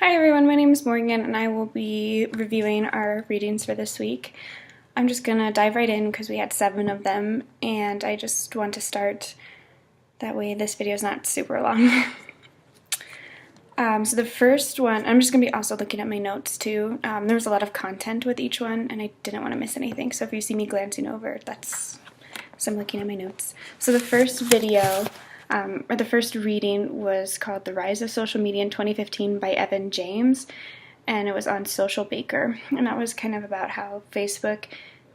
Hi everyone, my name is Morgan and I will be reviewing our readings for this week. I'm just gonna dive right in because we had 7 of them and I just want to start, that way this video is not super long. So the first one, I'm just going to be also looking at my notes too. There was a lot of content with each one and I didn't want to miss anything, so if you see me glancing over, that's so I'm looking at my notes. So the first video, or the first reading was called The Rise of Social Media in 2015 by Evan James, and it was on Social Baker, and that was kind of about how Facebook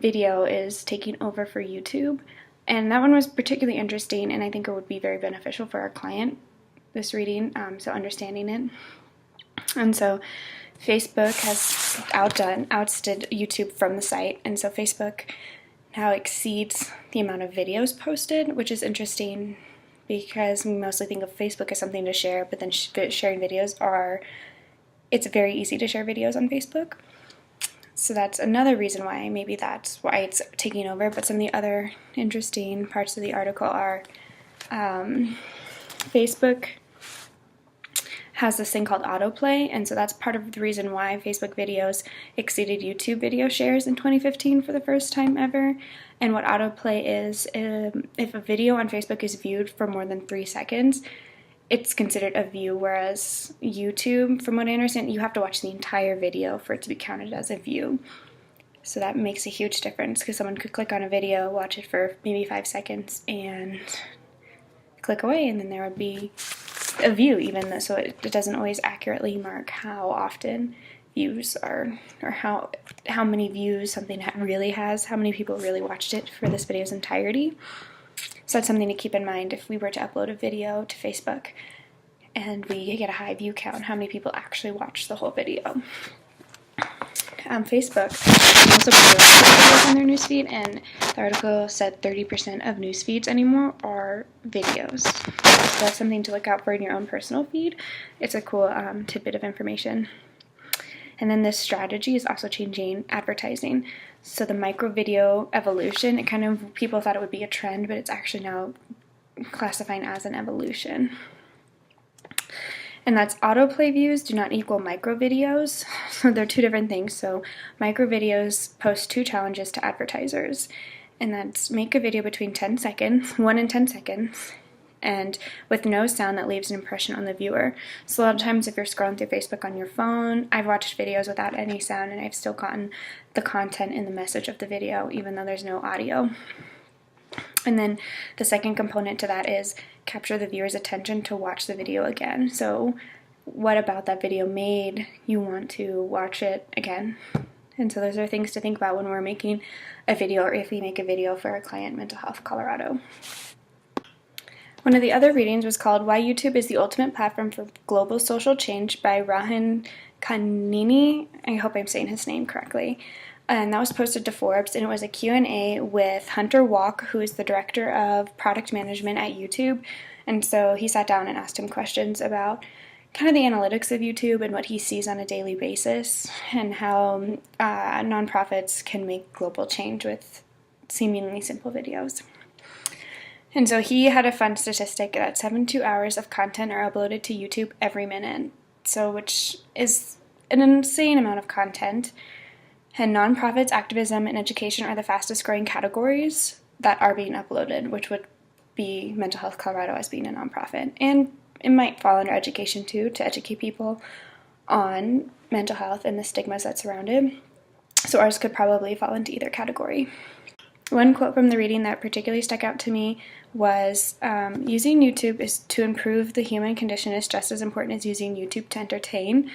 video is taking over for YouTube. And that one was particularly interesting, and I think it would be very beneficial for our client, this reading, so understanding it. And so Facebook has ousted YouTube from the site, and so Facebook now exceeds the amount of videos posted, which is interesting because we mostly think of Facebook as something to share, but then sharing videos it's very easy to share videos on Facebook. So that's another reason why, maybe that's why it's taking over. But some of the other interesting parts of the article are Facebook has this thing called autoplay, and so that's part of the reason why Facebook videos exceeded YouTube video shares in 2015 for the first time ever. And what autoplay is, if a video on Facebook is viewed for more than 3 seconds, it's considered a view, whereas YouTube, from what I understand, you have to watch the entire video for it to be counted as a view. So that makes a huge difference, because someone could click on a video, watch it for maybe 5 seconds, and click away, and then there would be a view, even though, so it doesn't always accurately mark how often views are, or how many views something really has, how many people really watched it for this video's entirety. So that's something to keep in mind if we were to upload a video to Facebook and we get a high view count, how many people actually watched the whole video. Facebook also puts videos on their newsfeed, and the article said 30% of newsfeeds anymore are videos. So that's something to look out for in your own personal feed. It's a cool tidbit of information. And then this strategy is also changing advertising. So the micro video evolution, people thought it would be a trend, but it's actually now classifying as an evolution. And that's autoplay views do not equal micro videos. So they're two different things. So micro videos post 2 challenges to advertisers. And that's make a video between 10 seconds, 1 and 10 seconds, and with no sound that leaves an impression on the viewer. So a lot of times if you're scrolling through Facebook on your phone, I've watched videos without any sound and I've still gotten the content and the message of the video, even though there's no audio. And then the second component to that is capture the viewer's attention to watch the video again. So what about that video made you want to watch it again? And so those are things to think about when we're making a video, or if we make a video for our client, Mental Health Colorado. One of the other readings was called Why YouTube is the Ultimate Platform for Global Social Change by Rahan Kanini. I hope I'm saying his name correctly. And that was posted to Forbes, and it was a Q&A with Hunter Walk, who is the director of product management at YouTube. And so he sat down and asked him questions about kind of the analytics of YouTube and what he sees on a daily basis, and how nonprofits can make global change with seemingly simple videos. And so he had a fun statistic that 72 hours of content are uploaded to YouTube every minute, so which is an insane amount of content. And nonprofits, activism, and education are the fastest growing categories that are being uploaded, which would be Mental Health Colorado as being a nonprofit. And it might fall under education too, to educate people on mental health and the stigmas that surround it. So ours could probably fall into either category. One quote from the reading that particularly stuck out to me was, using YouTube is to improve the human condition is just as important as using YouTube to entertain.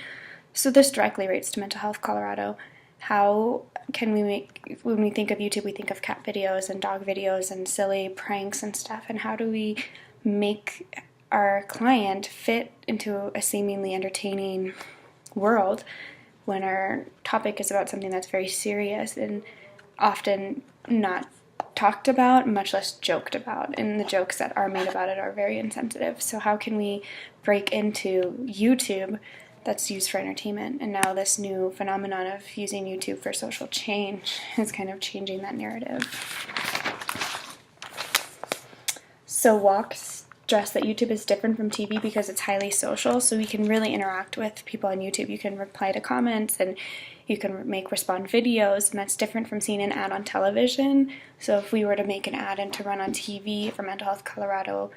So this directly relates to Mental Health Colorado. How can we make, when we think of YouTube, we think of cat videos and dog videos and silly pranks and stuff, and how do we make our client fit into a seemingly entertaining world when our topic is about something that's very serious and often not talked about, much less joked about, and the jokes that are made about it are very insensitive. So how can we break into YouTube that's used for entertainment? And now this new phenomenon of using YouTube for social change is kind of changing that narrative. So Walk stress that YouTube is different from TV because it's highly social, so we can really interact with people on YouTube. You can reply to comments and you can respond videos, and that's different from seeing an ad on television. So if we were to make an ad and to run on TV for Mental Health Colorado,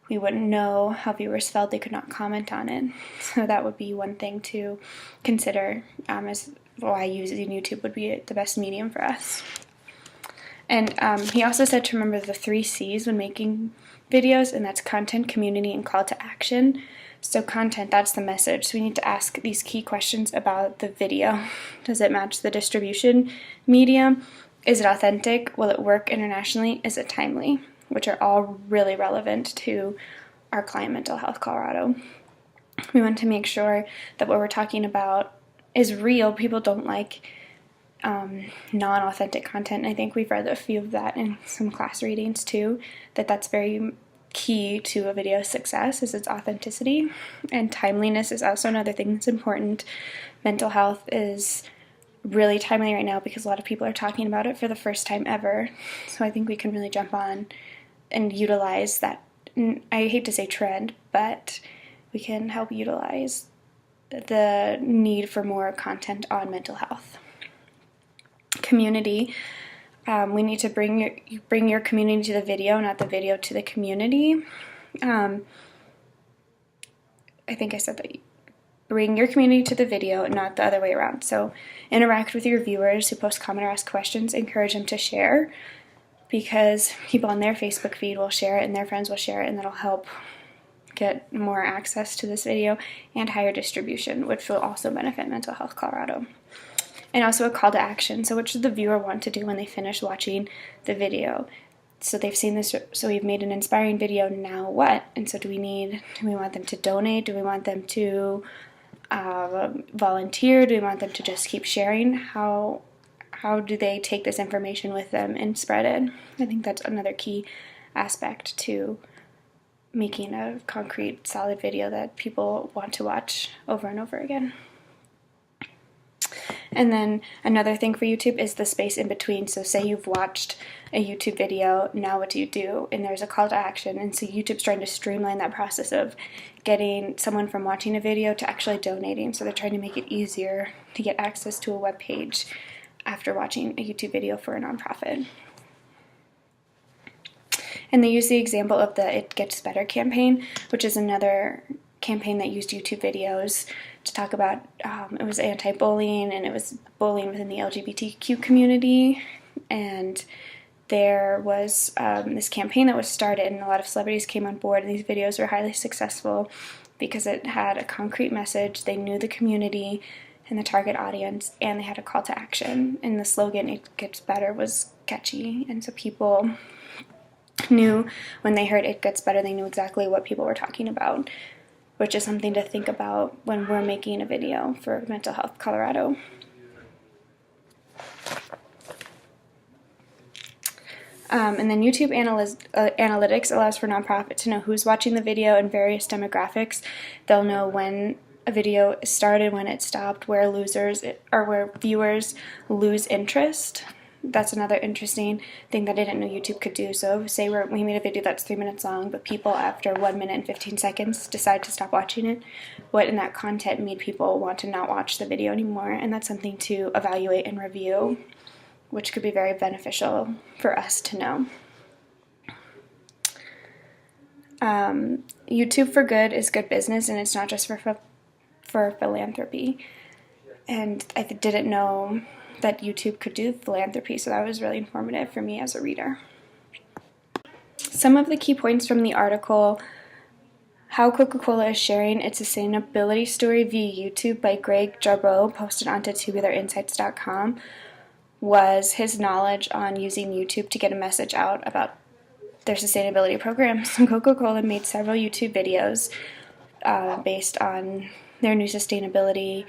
we wouldn't know how viewers felt. They could not comment on it. So that would be one thing to consider as why using YouTube would be the best medium for us. And he also said to remember the 3 C's when making videos, and that's content, community, and call to action. So content, that's the message. So we need to ask these key questions about the video. Does it match the distribution medium? Is it authentic? Will it work internationally? Is it timely? Which are all really relevant to our client, Mental Health Colorado. We want to make sure that what we're talking about is real. People don't like non-authentic content. I think we've read a few of that in some class readings too, that's very key to a video's success is its authenticity. And timeliness is also another thing that's important. Mental health is really timely right now because a lot of people are talking about it for the first time ever. So I think we can really jump on and utilize that, I hate to say trend, but we can help utilize the need for more content on mental health. Community. We need to bring your community to the video, not the video to the community. I think I said that. Bring your community to the video, not the other way around. So interact with your viewers who post, comment, or ask questions. Encourage them to share, because people on their Facebook feed will share it and their friends will share it, and that'll help get more access to this video and higher distribution, which will also benefit Mental Health Colorado. And also a call to action. So what should the viewer want to do when they finish watching the video? So they've seen this, so we've made an inspiring video, now what? And so do we want them to donate? Do we want them to volunteer? Do we want them to just keep sharing? How do they take this information with them and spread it? I think that's another key aspect to making a concrete, solid video that people want to watch over and over again. And then another thing for YouTube is the space in between. So say you've watched a YouTube video, now what do? And there's a call to action. And so YouTube's trying to streamline that process of getting someone from watching a video to actually donating. So they're trying to make it easier to get access to a web page after watching a YouTube video for a nonprofit. And they use the example of the It Gets Better campaign, which is another campaign that used YouTube videos to talk about, it was anti-bullying, and it was bullying within the LGBTQ community. And there was this campaign that was started, and a lot of celebrities came on board, and these videos were highly successful because it had a concrete message. They knew the community and the target audience, and they had a call to action. And the slogan, It Gets Better, was catchy, and so people knew when they heard It Gets Better, they knew exactly what people were talking about, which is something to think about when we're making a video for Mental Health Colorado. And then YouTube Analytics allows for nonprofit to know who's watching the video and various demographics. They'll know when a video started, when it stopped, where viewers lose interest. That's another interesting thing that I didn't know YouTube could do. So say we made a video that's 3 minutes long, but people after 1 minute and 15 seconds decide to stop watching it. What in that content made people want to not watch the video anymore? And that's something to evaluate and review, which could be very beneficial for us to know. YouTube for Good is good business, and it's not just for philanthropy. And I didn't know that YouTube could do philanthropy, so that was really informative for me as a reader. Some of the key points from the article, How Coca-Cola is Sharing Its Sustainability Story via YouTube by Greg Jarboe, posted onto tubularinsights.com, was his knowledge on using YouTube to get a message out about their sustainability programs. Coca-Cola made several YouTube videos based on their new sustainability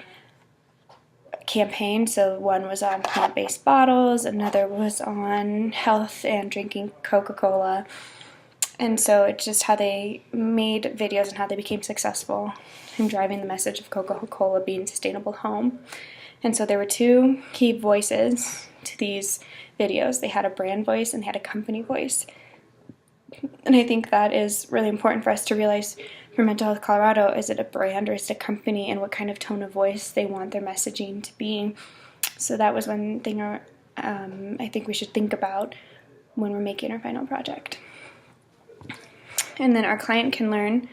campaign. So one was on plant-based bottles, another was on health and drinking Coca-Cola. And so it's just how they made videos and how they became successful in driving the message of Coca-Cola being sustainable home. And so there were 2 key voices to these videos. They had a brand voice and they had a company voice. And I think that is really important for us to realize for Mental Health Colorado. Is it a brand or is it a company, and what kind of tone of voice they want their messaging to be? So that was one thing I think we should think about when we're making our final project. And then our client can learn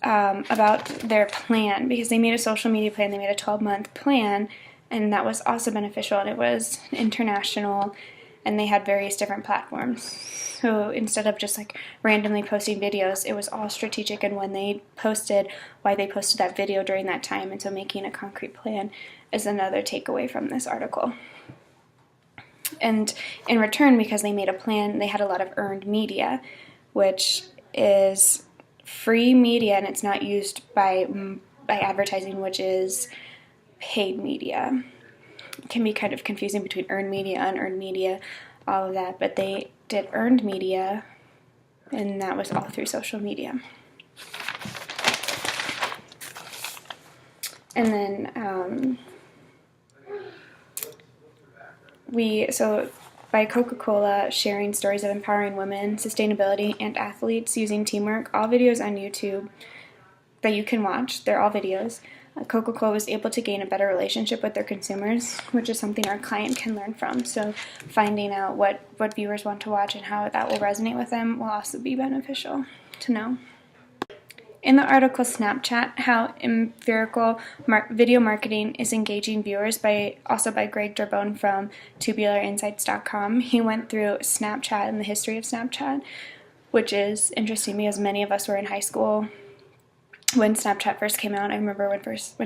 about their plan, because they made a social media plan. They made a 12-month plan, and that was also beneficial, and it was international, and they had various different platforms. So instead of just like randomly posting videos, it was all strategic in when they posted, why they posted that video during that time. And so making a concrete plan is another takeaway from this article. And in return, because they made a plan, they had a lot of earned media, which is free media, and it's not used by advertising, which is paid media. It can be kind of confusing between earned media, unearned media, all of that, but they did earned media, and that was all through social media. And then by Coca-Cola sharing stories of empowering women, sustainability, and athletes using teamwork, all videos on YouTube that you can watch, they're all videos. Coca-Cola was able to gain a better relationship with their consumers, which is something our client can learn from. So finding out what viewers want to watch and how that will resonate with them will also be beneficial to know. In the article Snapchat, How Empirical Video Marketing is Engaging Viewers, by Greg Durbone from Tubularinsights.com, he went through Snapchat and the history of Snapchat, which is interesting because many of us were in high school when Snapchat first came out. I remember when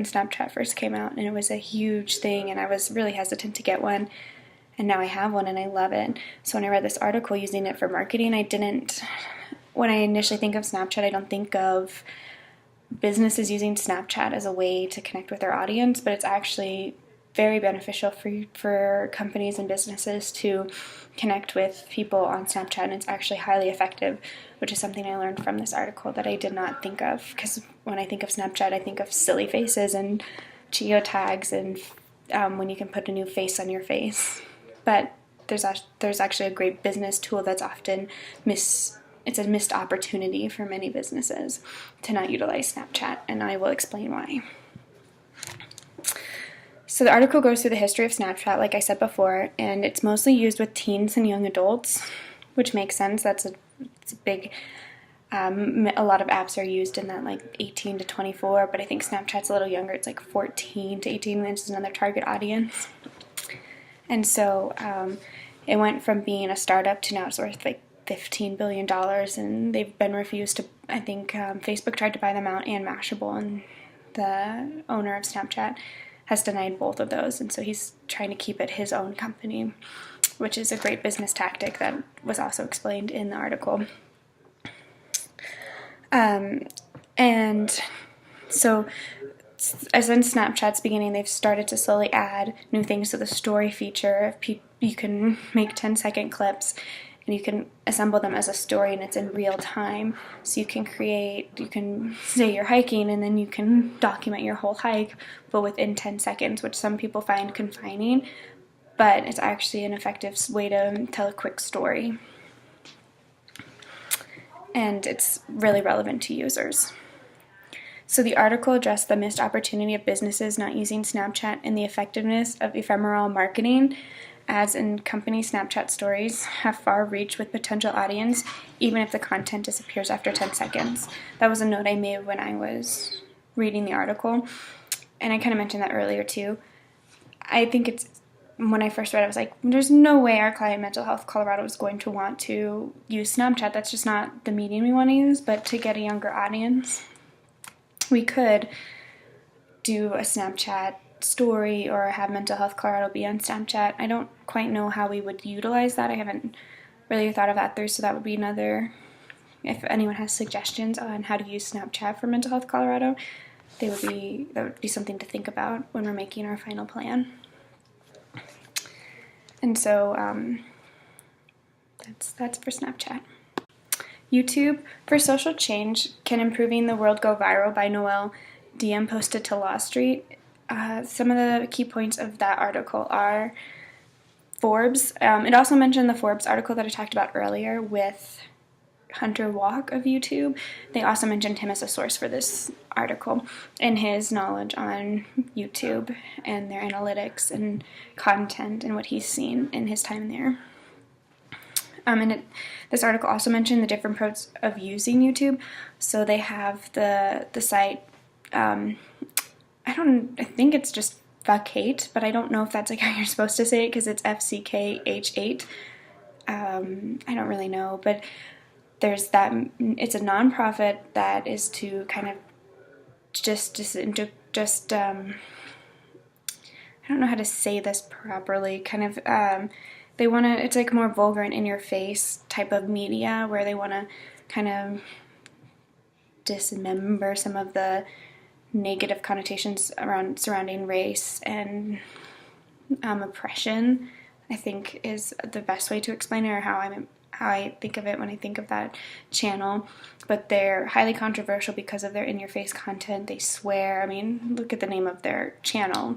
Snapchat first came out, and it was a huge thing, and I was really hesitant to get one, and now I have one and I love it. So when I read this article using it for marketing, when I initially think of Snapchat, I don't think of businesses using Snapchat as a way to connect with their audience, but it's actually very beneficial for companies and businesses to connect with people on Snapchat, and it's actually highly effective, which is something I learned from this article that I did not think of, because when I think of Snapchat, I think of silly faces and geotags and when you can put a new face on your face. But there's actually a great business tool that's often it's a missed opportunity for many businesses to not utilize Snapchat, and I will explain why. So the article goes through the history of Snapchat, like I said before, and it's mostly used with teens and young adults, which makes sense. It's a big, a lot of apps are used in that like 18 to 24, but I think Snapchat's a little younger. It's like 14 to 18, which is another target audience. And so it went from being a startup to now it's worth like $15 billion, and they've been refused to, I think Facebook tried to buy them out, and Mashable, and the owner of Snapchat has denied both of those, and so he's trying to keep it his own company, which is a great business tactic that was also explained in the article. And so as in Snapchat's beginning, they've started to slowly add new things to the story feature. You can make 10-second clips, and you can assemble them as a story, and it's in real time. So you can say you're hiking, and then you can document your whole hike, but within 10 seconds, which some people find confining, but it's actually an effective way to tell a quick story. And it's really relevant to users. So the article addressed the missed opportunity of businesses not using Snapchat and the effectiveness of ephemeral marketing. Ads and company Snapchat stories have far reach with potential audience, even if the content disappears after 10 seconds. That was a note I made when I was reading the article, and I kind of mentioned that earlier too. I think when I first read it, I was like, there's no way our client Mental Health Colorado is going to want to use Snapchat. That's just not the medium we want to use. But to get a younger audience, we could do a Snapchat story or have Mental Health Colorado be on Snapchat. I don't quite know how we would utilize that. I haven't really thought of that through, so that would be another, if anyone has suggestions on how to use Snapchat for Mental Health Colorado, that would be something to think about when we're making our final plan. And so that's for Snapchat. YouTube for social change. Can improving the world go viral? By Noel Diem, posted to Law Street. Some of the key points of that article are Forbes. It also mentioned the Forbes article that I talked about earlier with Hunter Walk of YouTube. They also mentioned him as a source for this article and his knowledge on YouTube and their analytics and content and what he's seen in his time there. This article also mentioned the different pros of using YouTube. So they have the site, I think it's just Fuck Hate, but I don't know if that's like how you're supposed to say it because it's FCKH8. I don't really know, but there's that. It's a nonprofit that is to kind of I don't know how to say this properly. Kind of they want to. It's like more vulgar and in your face type of media where they want to kind of dismember some of the negative connotations surrounding race and oppression, I think is the best way to explain it, or how I think of it when I think of that channel. But they're highly controversial because of their in-your-face content. They swear. I mean, look at the name of their channel.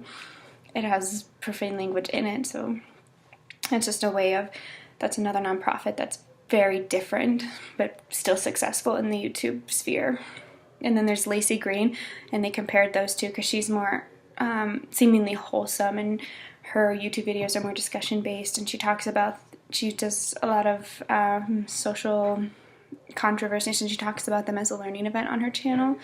It has profane language in it, so it's just a way of, that's another nonprofit that's very different, but still successful in the YouTube sphere. And then there's Lacey Green, and they compared those two because she's more seemingly wholesome, and her YouTube videos are more discussion-based, and she does a lot of social controversies, and she talks about them as a learning event on her channel.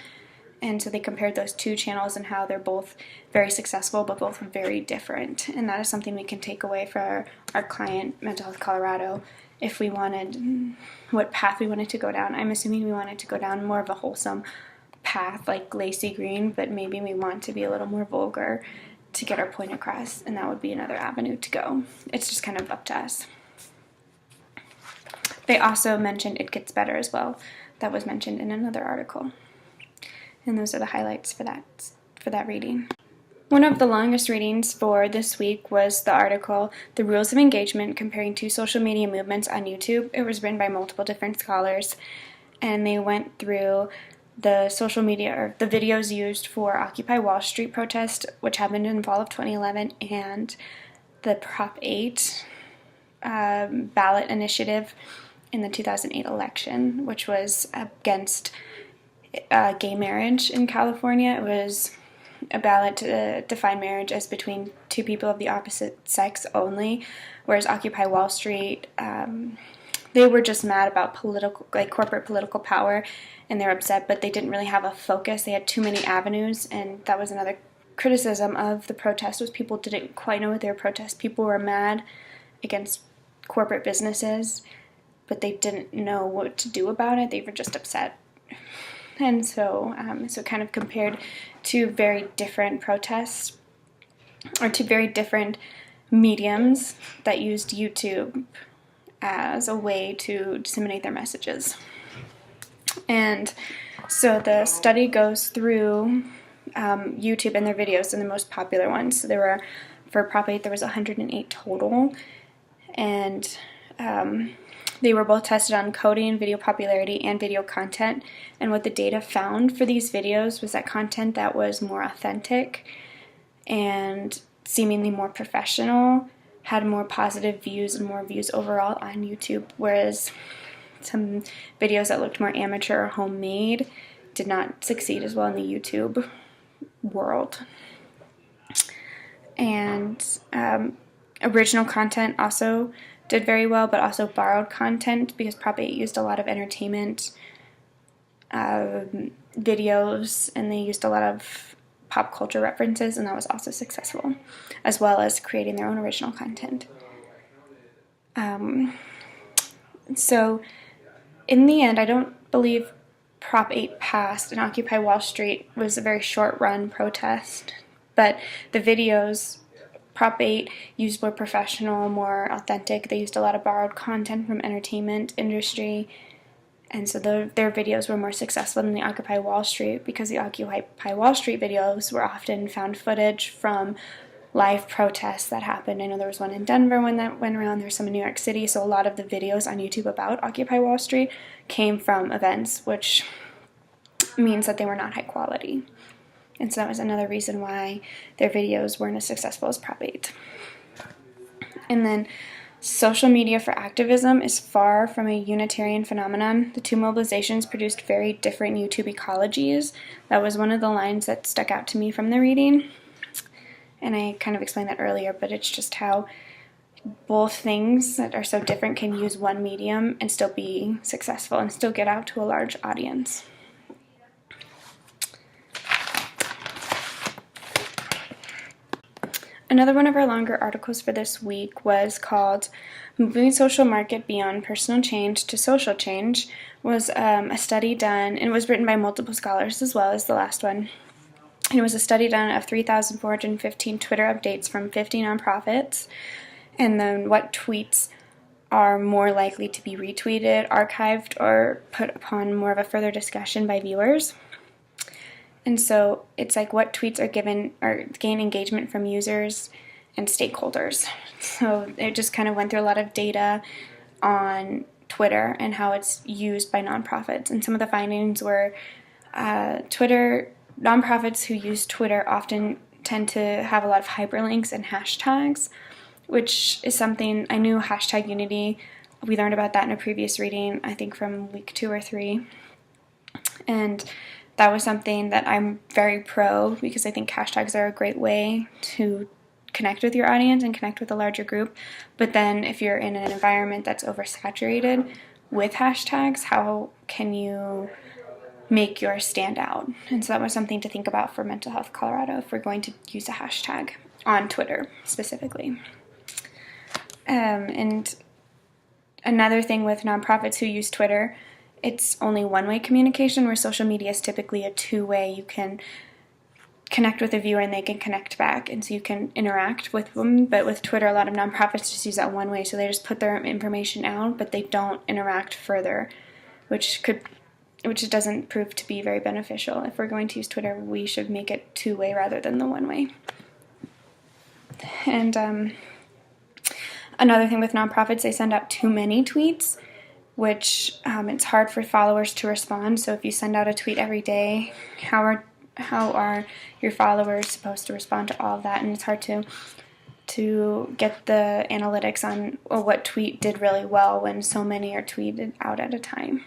And so they compared those two channels and how they're both very successful, but both very different. And that is something we can take away for our client, Mental Health Colorado, if we wanted, what path we wanted to go down. I'm assuming we wanted to go down more of a wholesome path like Lacey Green, but maybe we want to be a little more vulgar to get our point across, and that would be another avenue to go. It's just kind of up to us. They also mentioned It Gets Better as well. That was mentioned in another article. And those are the highlights for that reading. One of the longest readings for this week was the article, The Rules of Engagement, Comparing Two Social Media Movements on YouTube. It was written by multiple different scholars, and they went through the social media, or the videos used for Occupy Wall Street protest, which happened in the fall of 2011, and the Prop 8 ballot initiative in the 2008 election, which was against gay marriage in California. It was a ballot to define marriage as between two people of the opposite sex only, whereas Occupy Wall Street, they were just mad about corporate political power, and they're upset, but they didn't really have a focus. They had too many avenues, and that was another criticism of the protest, was people didn't quite know what they were protesting. People were mad against corporate businesses, but they didn't know what to do about it. They were just upset. And so kind of compared two very different protests, or two very different mediums that used YouTube as a way to disseminate their messages. And so the study goes through YouTube and their videos, and the most popular ones. So for Prop 8, there was 108 total, and they were both tested on coding, video popularity, and video content. And what the data found for these videos was that content that was more authentic and seemingly more professional had more positive views and more views overall on YouTube, whereas some videos that looked more amateur or homemade did not succeed as well in the YouTube world. And original content also did very well, but also borrowed content, because Prop 8 used a lot of entertainment videos, and they used a lot of pop culture references, and that was also successful, as well as creating their own original content. So in the end, I don't believe Prop 8 passed, and Occupy Wall Street was a very short-run protest, but the videos, Prop 8 used more professional, more authentic. They used a lot of borrowed content from entertainment industry, and so their videos were more successful than the Occupy Wall Street, because the Occupy Wall Street videos were often found footage from live protests that happened. I know there was one in Denver when that went around. There's some in New York City, so a lot of the videos on YouTube about Occupy Wall Street came from events, which means that they were not high quality. And so that was another reason why their videos weren't as successful as Prop 8. And then Social media for activism is far from a unitarian phenomenon. The two mobilizations produced very different YouTube ecologies. That was one of the lines that stuck out to me from the reading. And I kind of explained that earlier, but it's just how both things that are so different can use one medium and still be successful and still get out to a large audience. Another one of our longer articles for this week was called Moving Social Market Beyond Personal Change to Social Change. Was a study done, and it was written by multiple scholars as well as the last one. And it was a study done of 3,415 Twitter updates from 50 nonprofits, and then what tweets are more likely to be retweeted, archived, or put upon more of a further discussion by viewers. And so it's like what tweets are given or gain engagement from users and stakeholders. So it just kind of went through a lot of data on Twitter and how it's used by nonprofits. And some of the findings were nonprofits who use Twitter often tend to have a lot of hyperlinks and hashtags, which is something I knew. Hashtag Unity, we learned about that in a previous reading, I think from week 2 or 3. And that was something that I'm very pro, because I think hashtags are a great way to connect with your audience and connect with a larger group. But then if you're in an environment that's oversaturated with hashtags, how can you make yours stand out? And so that was something to think about for Mental Health Colorado if we're going to use a hashtag on Twitter specifically. And another thing with nonprofits who use Twitter, it's only one-way communication, where social media is typically a two-way. You can connect with a viewer and they can connect back, and so you can interact with them. But with Twitter, a lot of nonprofits just use that one way, so they just put their information out, but they don't interact further, which doesn't prove to be very beneficial. If we're going to use Twitter, we should make it two-way rather than the one-way. And another thing with nonprofits, they send out too many tweets, which it's hard for followers to respond. So if you send out a tweet every day, how are your followers supposed to respond to all of that? And it's hard to get the analytics on what tweet did really well when so many are tweeted out at a time.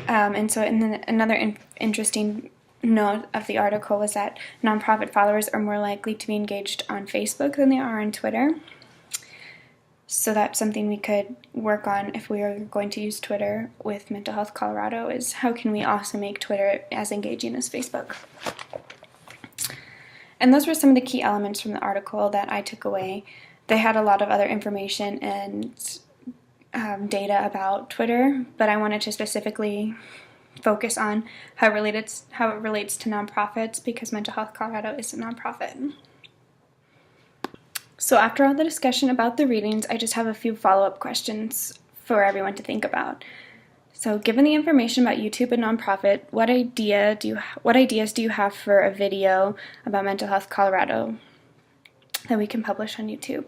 And so another interesting note of the article was that nonprofit followers are more likely to be engaged on Facebook than they are on Twitter. So that's something we could work on if we are going to use Twitter with Mental Health Colorado, is how can we also make Twitter as engaging as Facebook? And those were some of the key elements from the article that I took away. They had a lot of other information and data about Twitter, but I wanted to specifically focus on how it relates to nonprofits, because Mental Health Colorado is a nonprofit. So after all the discussion about the readings, I just have a few follow-up questions for everyone to think about. So given the information about YouTube and nonprofit, what ideas do you have for a video about Mental Health Colorado that we can publish on YouTube?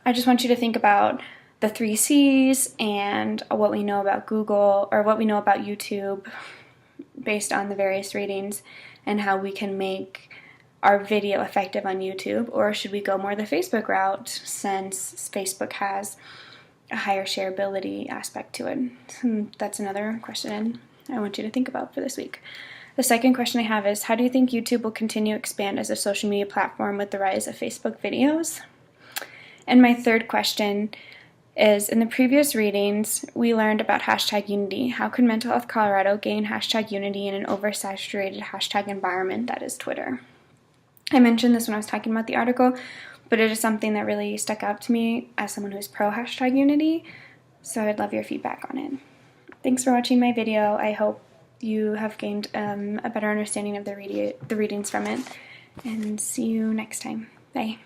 I just want you to think about the 3 C's and what we know about Google, or what we know about YouTube based on the various readings, and how we can make our video effective on YouTube. Or should we go more the Facebook route, since Facebook has a higher shareability aspect to it? That's another question I want you to think about for this week. The second question I have is, how do you think YouTube will continue to expand as a social media platform with the rise of Facebook videos? And my third question is, in the previous readings, we learned about hashtag Unity. How can Mental Health Colorado gain hashtag Unity in an oversaturated hashtag environment that is Twitter? I mentioned this when I was talking about the article, but it is something that really stuck out to me as someone who's pro hashtag Unity, so I'd love your feedback on it. Thanks for watching my video. I hope you have gained a better understanding of the readings from it, and see you next time. Bye.